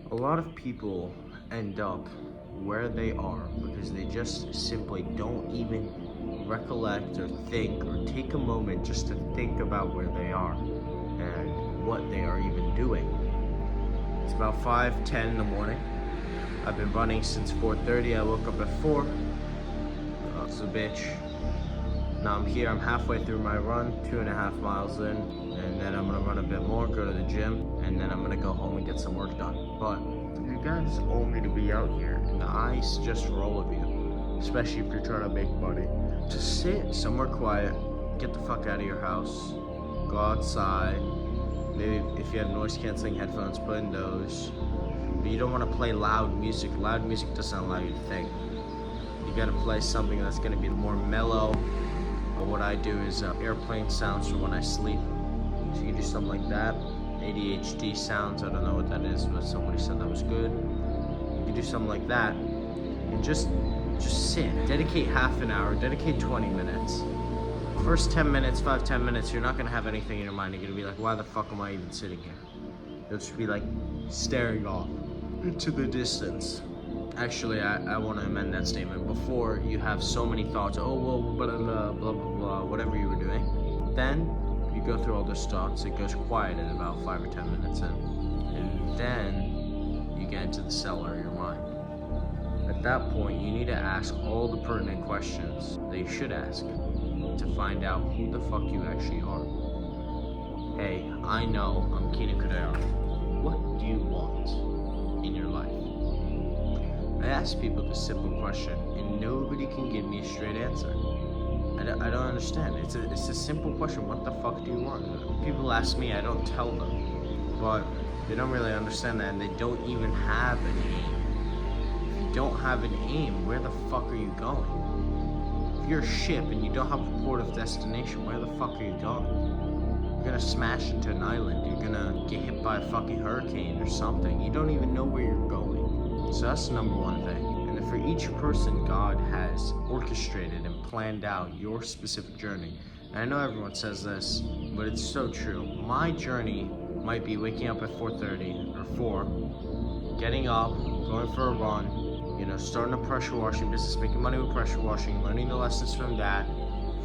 A lot of people end up where they are because they just simply don't even recollect or think or take a moment just to think about where they are and what they are even doing. It's about 5:10 in the morning. I've been running since 4:30. I woke up at 4. It's a bitch. Now I'm here, I'm halfway through my run, 2.5 miles in, and then I'm gonna run a bit more, go to the gym, and then I'm gonna go home and get some work done. But you guys owe me to be out here, and I suggest for all of you, especially if you're trying to make money, to sit somewhere quiet, get the fuck out of your house, go outside, maybe if you have noise canceling headphones, put in those. But you don't wanna play loud music. Loud music doesn't allow you to think. You gotta play something that's gonna be more mellow. What I do is airplane sounds for when I sleep. So you can do something like that. ADHD sounds, I don't know what that is, but somebody said that was good. You can do something like that and just sit. Dedicate half an hour, dedicate 20 minutes. First 10 minutes, 5-10 minutes, you're not gonna have anything in your mind. You're gonna be like, why the fuck am I even sitting here? You'll just be like staring off into the distance. Actually, I want to amend that statement. Before you have so many thoughts, oh, well, blah, blah, blah, blah, whatever you were doing, then you go through all those thoughts, it goes quiet in about 5 or 10 minutes in. And then you get into the cellar of your mind. At that point, you need to ask all the pertinent questions that you should ask to find out who the fuck you actually are. Hey, I know I'm Kina Kudayar. What do you want in your life? I ask people this simple question, and nobody can give me a straight answer. I don't understand. It's a simple question. What the fuck do you want? People ask me, I don't tell them. But they don't really understand that, and they don't even have an aim. If you don't have an aim, where the fuck are you going? If you're a ship and you don't have a port of destination, where the fuck are you going? You're gonna smash into an island. You're gonna get hit by a fucking hurricane or something. You don't even know where you're going. So that's the number one thing. And for each person, God has orchestrated and planned out your specific journey. And I know everyone says this, but it's so true. My journey might be waking up at 4:30 or 4, getting up, going for a run, starting a pressure washing business, making money with pressure washing, learning the lessons from that,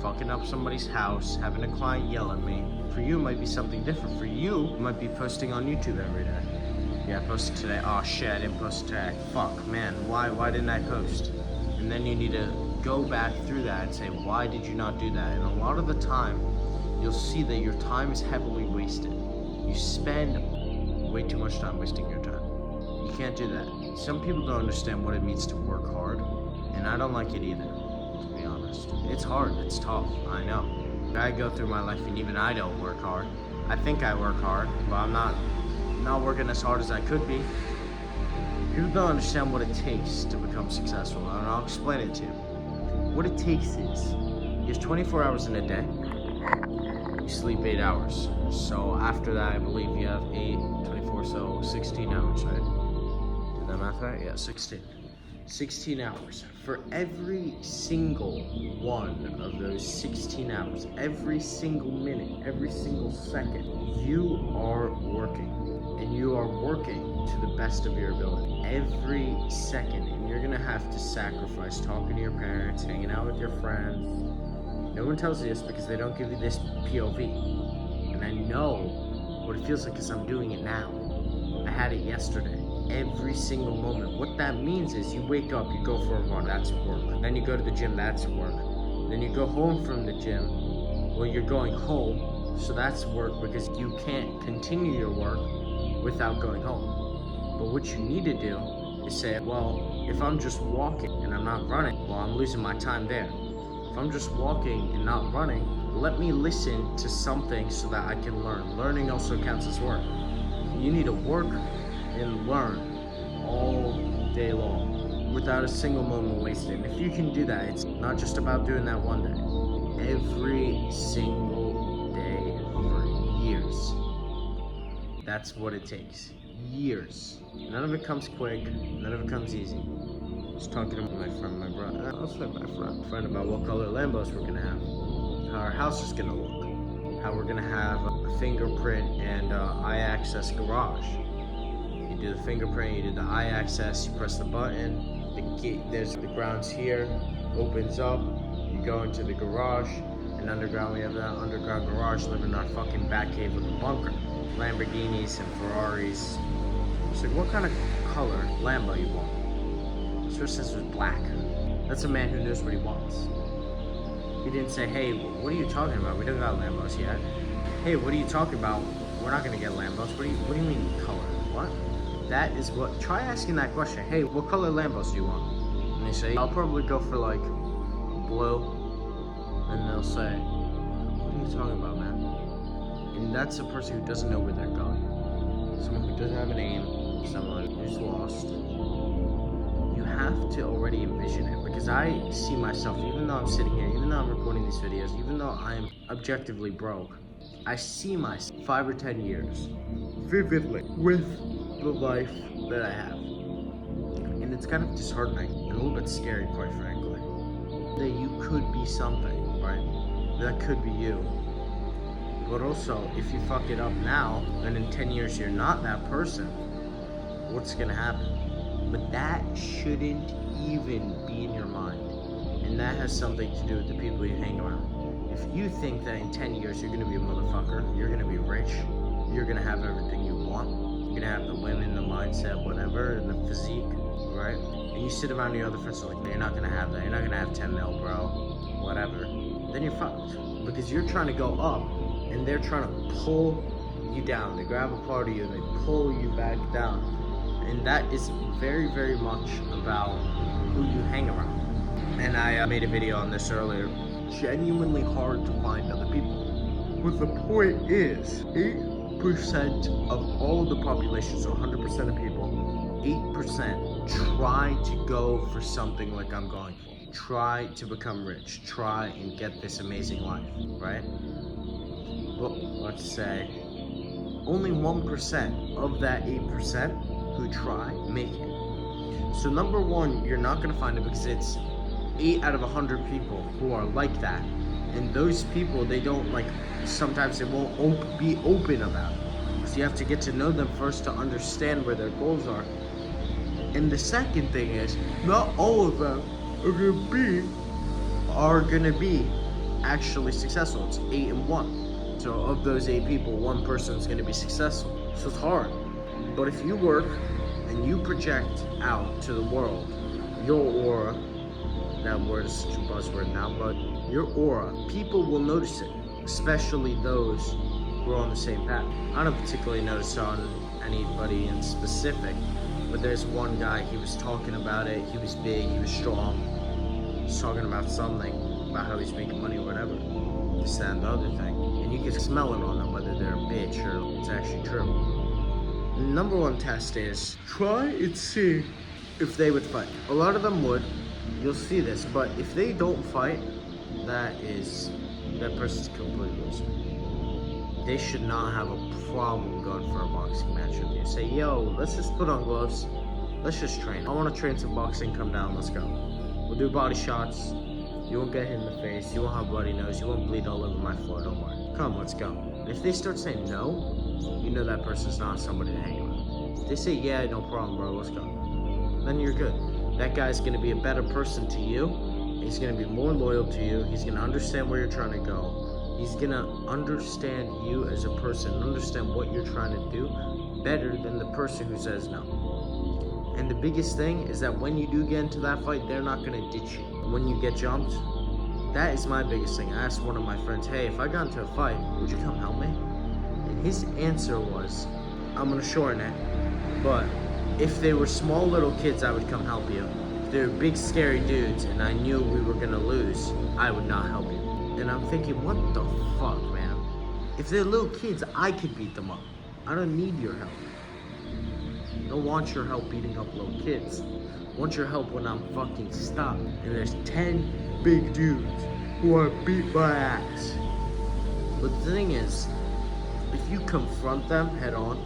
fucking up somebody's house, having a client yell at me. For you, it might be something different. For you, it might be posting on YouTube every day. Yeah, I posted today. Oh shit, I didn't post today. Fuck, man, why didn't I post? And then you need to go back through that and say, why did you not do that? And a lot of the time, you'll see that your time is heavily wasted. You spend way too much time wasting your time. You can't do that. Some people don't understand what it means to work hard, and I don't like it either, to be honest. It's hard, it's tough, I know. I go through my life and even I don't work hard. I think I work hard, but I'm not working as hard as I could be. People don't understand what it takes to become successful, and I'll explain it to you. What it takes is, you have 24 hours in a day, you sleep 8 hours. So after that, I believe you have 8, 24, so 16 hours, right? Did that math right? Yeah, 16. 16 hours. For every single one of those 16 hours, every single minute, every single second, you are working. And you are working to the best of your ability. Every second. And you're gonna have to sacrifice talking to your parents, hanging out with your friends. No one tells you this because they don't give you this POV. And I know what it feels like because I'm doing it now. I had it yesterday. Every single moment. What that means is you wake up, you go for a run, that's work. Then you go to the gym, that's work. Then you go home from the gym. Well, you're going home, so that's work because you can't continue your work without going home. But what you need to do is say, well, if I'm just walking and I'm not running, well, I'm losing my time there. If I'm just walking and not running, let me listen to something so that I can learn. Learning also counts as work. You need to work and learn all day long without a single moment wasted. And if you can do that, it's not just about doing that one day. Every single day for years. That's what it takes. Years. None of it comes quick. None of it comes easy. Just talking to my brother. I'll say my friend about what color Lambos we're gonna have, how our house is gonna look, how we're gonna have a fingerprint and eye access garage. You do the fingerprint, you do the eye access, you press the button, the key, there's the grounds here, opens up, you go into the garage, and underground we have that underground garage, live in our fucking back cave with a bunker. Lamborghinis and Ferraris. So what kind of color Lambo you want? This first says it was black. That's a man who knows what he wants. He didn't say, hey, what are you talking about? We don't got Lambos yet. Hey, what are you talking about? We're not gonna get Lambos. What do you mean color? What? That is what, try asking that question. Hey, what color Lambos do you want? And they say, I'll probably go for like blue. And they'll say, what are you talking about, man? And that's a person who doesn't know where they're going. Someone who doesn't have an aim, someone who's lost. You have to already envision it, because I see myself, even though I'm sitting here, even though I'm recording these videos, even though I'm objectively broke, I see myself 5 or 10 years vividly with the life that I have. And it's kind of disheartening and a little bit scary, quite frankly, that you could be something, right? That could be you. But also, if you fuck it up now, and in 10 years you're not that person, what's gonna happen? But that shouldn't even be in your mind. And that has something to do with the people you hang around. If you think that in 10 years you're gonna be a motherfucker, you're gonna be rich, you're gonna have everything you want, you're gonna have the women, the mindset, whatever, the physique, right? And you sit around your other friends like, you're not gonna have that, you're not gonna have 10 mil, bro, whatever. Then you're fucked. Because you're trying to go up, and they're trying to pull you down. They grab a part of you and they pull you back down. And that is very, very much about who you hang around. And I made a video on this earlier. Genuinely hard to find other people. But the point is, 8% of all the population, so 100% of people, 8% try to go for something like I'm going for. Try to become rich. Try and get this amazing life, right? Well, let's say only 1% of that 8% who try make it. So number one, you're not gonna find it because it's 8 out of 100 people who are like that. And those people, they don't like, sometimes they won't be open about it. So you have to get to know them first to understand where their goals are. And the second thing is, not all of them are gonna be actually successful. It's 8 and 1. So of those 8 people, 1 person is going to be successful. So it's hard. But if you work and you project out to the world, your aura, that word is such a buzzword now, but your aura, people will notice it, especially those who are on the same path. I don't particularly notice on anybody in specific, but there's one guy, he was talking about it, he was big, he was strong, he was talking about something, about how he's making money or whatever, this, that, and the other thing. And you can smell it on them, whether they're a bitch or it's actually true. The number one test is, try and see if they would fight. A lot of them would, you'll see this, but if they don't fight, that person's completely loser. They should not have a problem going for a boxing match with you. Say, yo, let's just put on gloves, let's just train. I want to train some boxing, come down, let's go. We'll do body shots. You won't get hit in the face, you won't have bloody nose, you won't bleed all over my floor, don't worry. Come, let's go. If they start saying no, you know that person's not somebody to hang around. If they say, yeah, no problem, bro, let's go, then you're good. That guy's gonna be a better person to you, he's gonna be more loyal to you, he's gonna understand where you're trying to go, he's gonna understand you as a person, understand what you're trying to do better than the person who says no. And the biggest thing is that when you do get into that fight, they're not gonna ditch you. When you get jumped, that is my biggest thing. I asked one of my friends, hey, if I got into a fight, would you come help me? And his answer was, I'm gonna shorten it, but if they were small little kids, I would come help you. If they were big scary dudes and I knew we were gonna lose, I would not help you. And I'm thinking, what the fuck, man? If they're little kids, I could beat them up. I don't need your help. I don't want your help beating up little kids. I want your help when I'm fucking stuck and there's 10 big dudes who want to beat my ass. But the thing is, if you confront them head on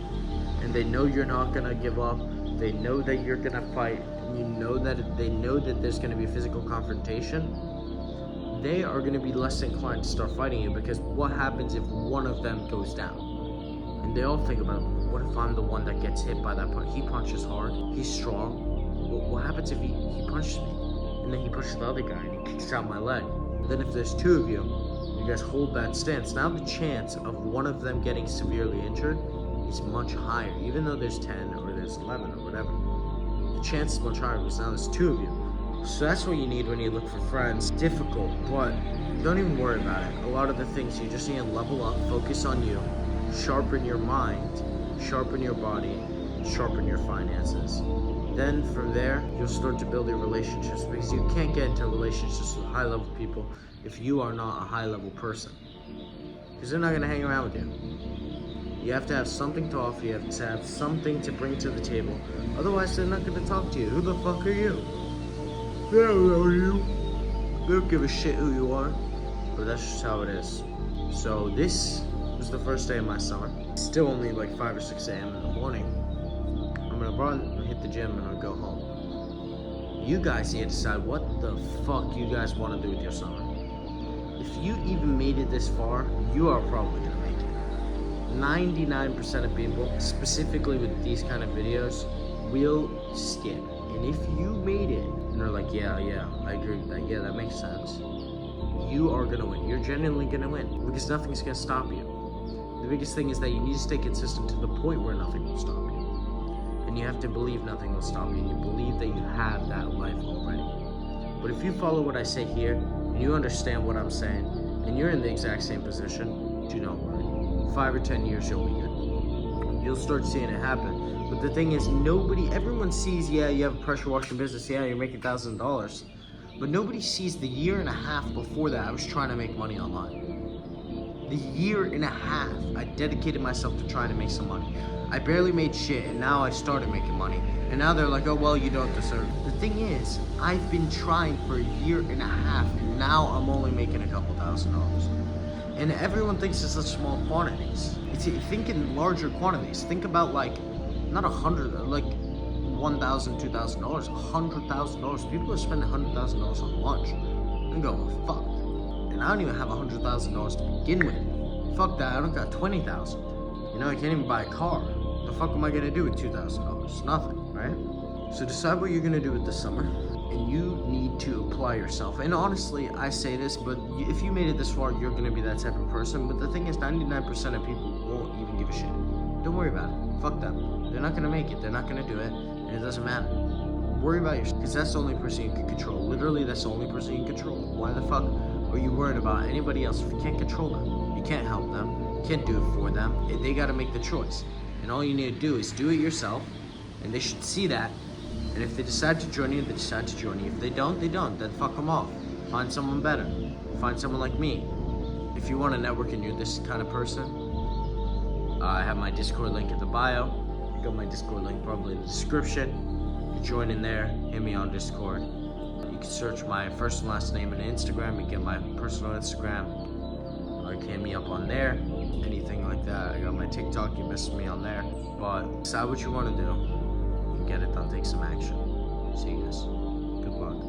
and they know you're not gonna give up, they know that you're gonna fight, and they know that there's gonna be a physical confrontation, they are gonna be less inclined to start fighting you, because what happens if one of them goes down? And they all think about, what if I'm the one that gets hit by that punch? He punches hard, he's strong. What happens if he punches me? And then he pushes the other guy and he kicks out my leg. And then if there's two of you, you guys hold that stance. Now the chance of one of them getting severely injured is much higher. Even though there's 10 or there's 11 or whatever, the chance is much higher because now there's two of you. So that's what you need when you look for friends. Difficult, but don't even worry about it. A lot of the things you just need to level up, focus on you, sharpen your mind, sharpen your body, sharpen your finances. Then from there, you'll start to build your relationships, because you can't get into relationships with high-level people if you are not a high-level person, because they're not going to hang around with you. You have to have something to offer, you have to have something to bring to the table. Otherwise, they're not going to talk to you. Who the fuck are you? They don't know you. They don't give a shit who you are. But that's just how it is. So this was the first day of my summer. It's still only like 5 or 6 a.m. in the morning. I'm gonna run, hit the gym, and I'll go home. You guys need to decide what the fuck you guys want to do with your summer. If you even made it this far, you are probably gonna make it. 99% of people, specifically with these kind of videos, will skip. And if you made it, and they're like, yeah, I agree with that, yeah, that makes sense, you are gonna win. You're genuinely gonna win, because nothing's gonna stop you. The biggest thing is that you need to stay consistent to the point where nothing will stop you. And you have to believe nothing will stop you, and you believe that you have that life already. But if you follow what I say here, and you understand what I'm saying, and you're in the exact same position, do not worry. 5 or 10 years, you'll be good. You'll start seeing it happen. But the thing is, everyone sees, yeah, you have a pressure washing business, yeah, you're making thousands of dollars. But nobody sees the year and a half before that I was trying to make money online. The year and a half I dedicated myself to trying to make some money. I barely made shit, and now I started making money. And now they're like, oh, well, you don't deserve it. The thing is, I've been trying for a year and a half, and now I'm only making a couple $1,000s. And everyone thinks it's such small quantities. Think in larger quantities. Think about like, not 100, like $1,000, $2,000, $100,000. People are spending $100,000 on lunch. And go, well, fuck. And I don't even have $100,000 to begin with. Fuck that, I don't got $20,000. You know, I can't even buy a car. The fuck am I gonna do with $2,000? Nothing, right? So decide what you're gonna do with this summer, and you need to apply yourself. And honestly, I say this, but if you made it this far, you're gonna be that type of person. But the thing is, 99% of people won't even give a shit. Don't worry about it. Fuck them. They're not gonna make it. They're not gonna do it, and it doesn't matter. Worry about yourself, because that's the only person you can control. Literally, that's the only person you can control. Why the fuck are you worried about anybody else if you can't control them? You can't help them. You can't do it for them. They gotta make the choice. And all you need to do is do it yourself, and they should see that. And if they decide to join you, they decide to join you. If they don't, they don't. Then fuck them off. Find someone better. Find someone like me. If you want to network and you're this kind of person, I have my Discord link in the bio. I got my Discord link probably in the description. You join in there, hit me on Discord. You can search my first and last name on Instagram and get my personal Instagram. Or you can hit me up on there. Anything like that. I got my TikTok, you message me on there. But decide what you want to do. Get it done, take some action. See you guys. Good luck.